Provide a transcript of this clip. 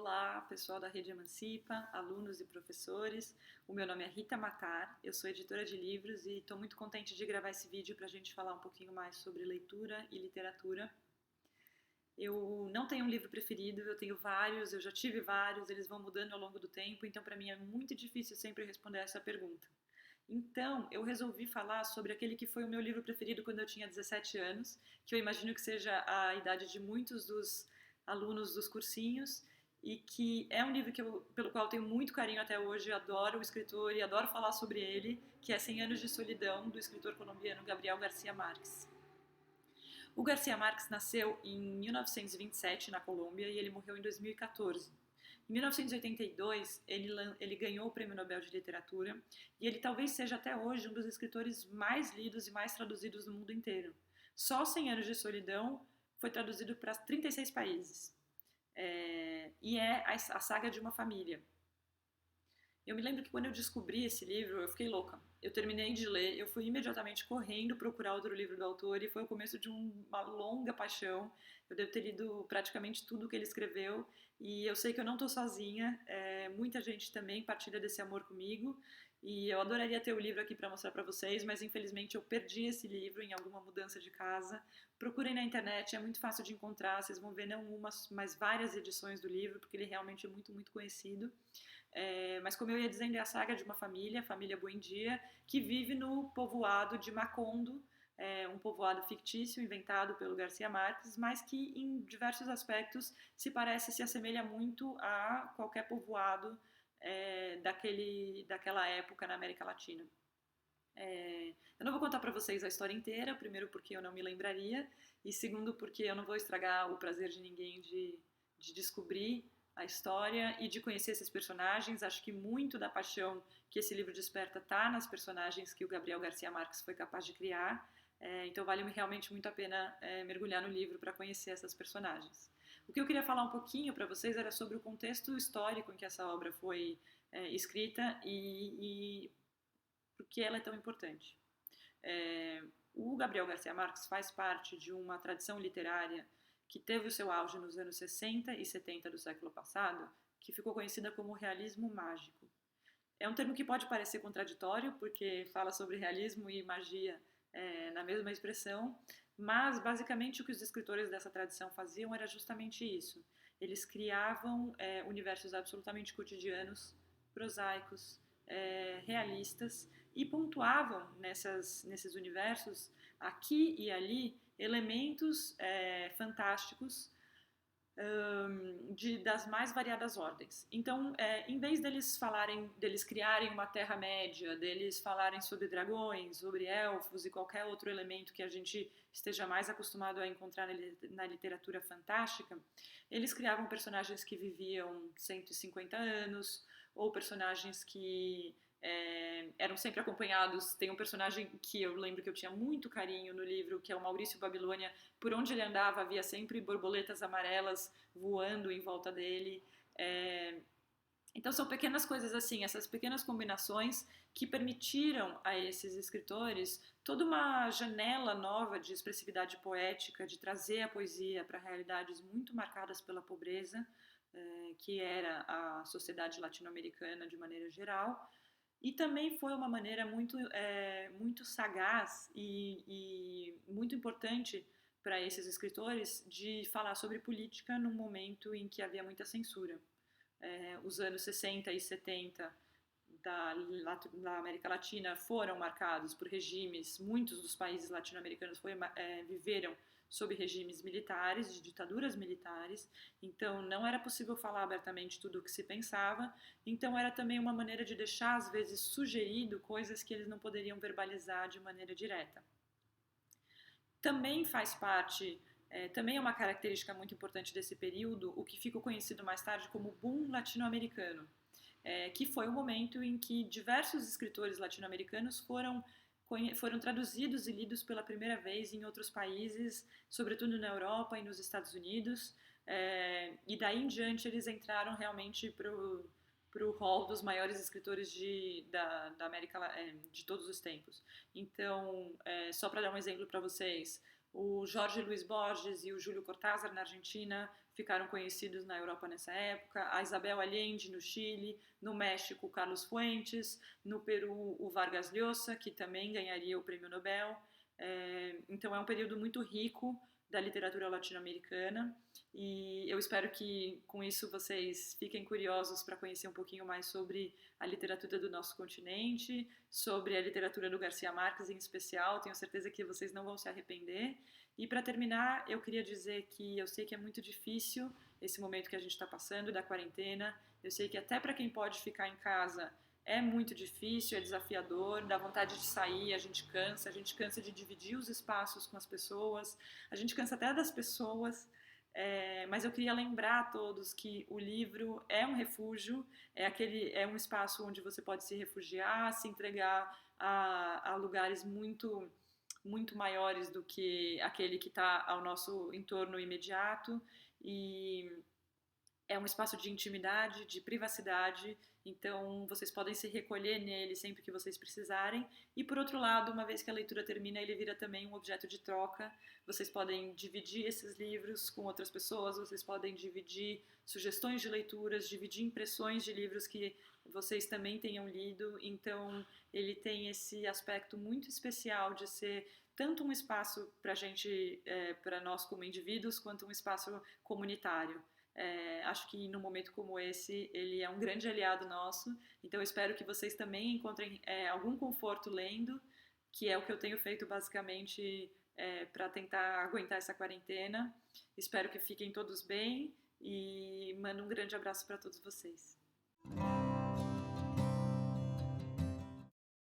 Olá, pessoal da Rede Emancipa, alunos e professores. O meu nome é Rita Matar, eu sou editora de livros e estou muito contente de gravar esse vídeo para a gente falar um pouquinho mais sobre leitura e literatura. Eu não tenho um livro preferido, eu tenho vários, eu já tive vários, eles vão mudando ao longo do tempo, então para mim é muito difícil sempre responder essa pergunta. Então, eu resolvi falar sobre aquele que foi o meu livro preferido quando eu tinha 17 anos, que eu imagino que seja a idade de muitos dos alunos dos cursinhos, e que é um livro pelo qual eu tenho muito carinho até hoje, adoro o escritor e adoro falar sobre ele, que é 100 Anos de Solidão, do escritor colombiano Gabriel García Márquez. O García Márquez nasceu em 1927 na Colômbia e ele morreu em 2014. Em 1982, ele ganhou o Prêmio Nobel de Literatura e ele talvez seja até hoje um dos escritores mais lidos e mais traduzidos no mundo inteiro. Só 100 Anos de Solidão foi traduzido para 36 países. E é a saga de uma família. Eu me lembro que quando eu descobri esse livro, eu fiquei louca. Eu terminei de ler, eu fui imediatamente correndo procurar outro livro do autor e foi o começo de uma longa paixão. Eu devo ter lido praticamente tudo que ele escreveu e eu sei que eu não estou sozinha, muita gente também partilha desse amor comigo e eu adoraria ter o livro aqui para mostrar para vocês, mas infelizmente eu perdi esse livro em alguma mudança de casa. Procurem na internet, é muito fácil de encontrar, vocês vão ver não uma, mas várias edições do livro, porque ele realmente é muito, muito conhecido. Mas como eu ia dizendo, é a saga de uma família, a família Buendia, que vive no povoado de Macondo, um povoado fictício inventado pelo García Márquez, mas que em diversos aspectos se assemelha muito a qualquer povoado daquela época na América Latina. Eu não vou contar para vocês a história inteira, primeiro porque eu não me lembraria, e segundo porque eu não vou estragar o prazer de ninguém de descobrir a história e de conhecer esses personagens. Acho que muito da paixão que esse livro desperta está nas personagens que o Gabriel García Márquez foi capaz de criar. Então vale realmente muito a pena mergulhar no livro para conhecer essas personagens. O que eu queria falar um pouquinho para vocês era sobre o contexto histórico em que essa obra foi escrita e por que ela é tão importante. O Gabriel García Márquez faz parte de uma tradição literária que teve o seu auge nos anos 60 e 70 do século passado, que ficou conhecida como realismo mágico. É um termo que pode parecer contraditório, porque fala sobre realismo e magia na mesma expressão, mas basicamente o que os escritores dessa tradição faziam era justamente isso. Eles criavam universos absolutamente cotidianos, prosaicos, realistas, e pontuavam nesses universos, aqui e ali, elementos fantásticos das mais variadas ordens. Então, em vez deles criarem uma Terra-média, deles falarem sobre dragões, sobre elfos e qualquer outro elemento que a gente esteja mais acostumado a encontrar na literatura fantástica, eles criavam personagens que viviam 150 anos, ou personagens que eram sempre acompanhados. Tem um personagem que eu lembro que eu tinha muito carinho no livro, que é o Maurício Babilônia. Por onde ele andava havia sempre borboletas amarelas voando em volta dele. Então são pequenas coisas assim, essas pequenas combinações que permitiram a esses escritores toda uma janela nova de expressividade poética, de trazer a poesia para realidades muito marcadas pela pobreza, que era a sociedade latino-americana de maneira geral. E também foi uma maneira muito sagaz e muito importante para esses escritores de falar sobre política num momento em que havia muita censura. Os anos 60 e 70 da América Latina foram marcados por regimes, muitos dos países latino-americanos viveram sob regimes militares, de ditaduras militares, então não era possível falar abertamente tudo o que se pensava, então era também uma maneira de deixar, às vezes, sugerido coisas que eles não poderiam verbalizar de maneira direta. Também faz parte, também é uma característica muito importante desse período, o que ficou conhecido mais tarde como boom latino-americano, que foi o momento em que diversos escritores latino-americanos foram traduzidos e lidos pela primeira vez em outros países, sobretudo na Europa e nos Estados Unidos, e daí em diante eles entraram realmente para o hall dos maiores escritores da América de todos os tempos. Então, só para dar um exemplo para vocês, O Jorge Luis Borges e o Júlio Cortázar na Argentina ficaram conhecidos na Europa nessa época, a Isabel Allende no Chile, no México o Carlos Fuentes, no Peru o Vargas Llosa, que também ganharia o Prêmio Nobel. Então é um período muito rico da literatura latino-americana e eu espero que com isso vocês fiquem curiosos para conhecer um pouquinho mais sobre a literatura do nosso continente, sobre a literatura do Garcia Marques em especial. Tenho certeza que vocês não vão se arrepender. E para terminar, eu queria dizer que eu sei que é muito difícil esse momento que a gente está passando da quarentena. Eu sei que até para quem pode ficar em casa é muito difícil, é desafiador, dá vontade de sair, a gente cansa de dividir os espaços com as pessoas, a gente cansa até das pessoas. Mas eu queria lembrar a todos que o livro é um refúgio, é um espaço onde você pode se refugiar, se entregar a lugares muito maiores do que aquele que está ao nosso entorno imediato, e é um espaço de intimidade, de privacidade, então vocês podem se recolher nele sempre que vocês precisarem. E por outro lado, uma vez que a leitura termina, ele vira também um objeto de troca. Vocês podem dividir esses livros com outras pessoas, vocês podem dividir sugestões de leituras, dividir impressões de livros que vocês também tenham lido. Então ele tem esse aspecto muito especial de ser tanto um espaço para a gente, para nós como indivíduos, quanto um espaço comunitário. Acho que num momento como esse ele é um grande aliado nosso, então eu espero que vocês também encontrem algum conforto lendo, que é o que eu tenho feito basicamente para tentar aguentar essa quarentena. Espero que fiquem todos bem e mando um grande abraço para todos vocês.